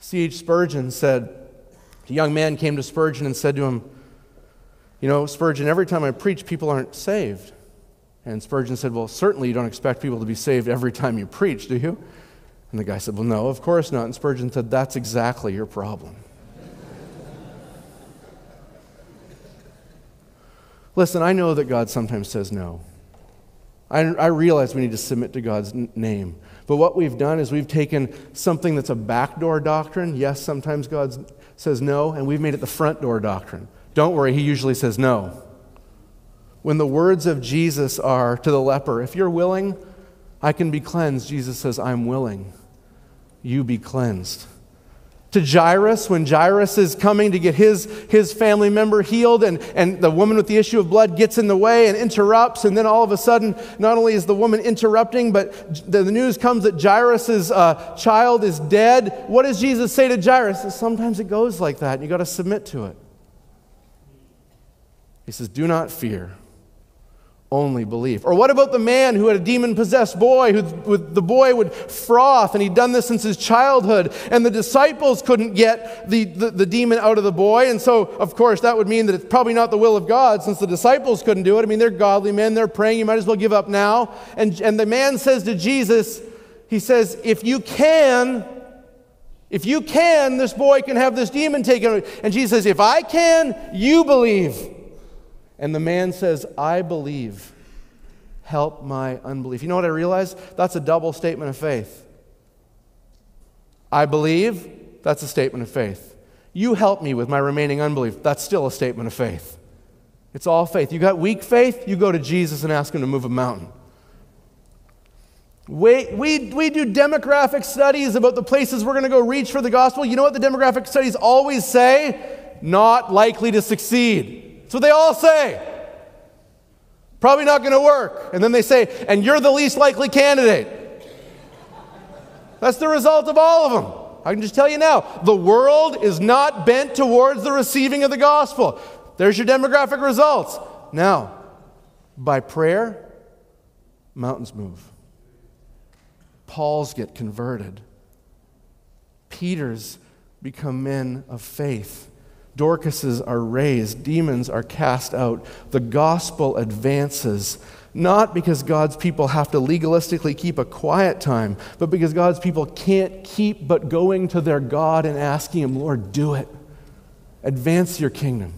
C.H. Spurgeon said, a young man came to Spurgeon and said to him, "You know, Spurgeon, every time I preach, people aren't saved." And Spurgeon said, "Well, certainly you don't expect people to be saved every time you preach, do you?" And the guy said, "Well, no, of course not." And Spurgeon said, "That's exactly your problem." Listen, I know that God sometimes says no. I realize we need to submit to God's name. But what we've done is we've taken something that's a backdoor doctrine. Yes, sometimes God says no, and we've made it the front door doctrine. Don't worry, he usually says no. When the words of Jesus are to the leper, "If you're willing, I can be cleansed," Jesus says, "I'm willing. You be cleansed." To Jairus, when Jairus is coming to get his family member healed, and the woman with the issue of blood gets in the way and interrupts, and then all of a sudden, not only is the woman interrupting, but the news comes that Jairus' child is dead. What does Jesus say to Jairus? Sometimes it goes like that, and you've got to submit to it. He says, "Do not fear. Only believe." Or what about the man who had a demon-possessed boy, the boy would froth, and he'd done this since his childhood, and the disciples couldn't get the demon out of the boy, and so, of course, that would mean that it's probably not the will of God, since the disciples couldn't do it. I mean, they're godly men, they're praying, you might as well give up now. And the man says to Jesus, he says, if you can, this boy can have this demon taken away. And Jesus says, "If I can, you believe." And the man says, "I believe. Help my unbelief." You know what I realized? That's a double statement of faith. I believe, that's a statement of faith. You help me with my remaining unbelief, that's still a statement of faith. It's all faith. You got weak faith, you go to Jesus and ask him to move a mountain. We do demographic studies about the places we're going to go reach for the gospel. You know what the demographic studies always say? Not likely to succeed. That's what they all say. Probably not going to work. And then they say, "And you're the least likely candidate." That's the result of all of them. I can just tell you now, the world is not bent towards the receiving of the gospel. There's your demographic results. Now, by prayer, mountains move. Paul's get converted. Peter's become men of faith. Dorcases are raised, demons are cast out, the gospel advances, not because God's people have to legalistically keep a quiet time, but because God's people can't keep but going to their God and asking him, "Lord, do it. Advance your kingdom."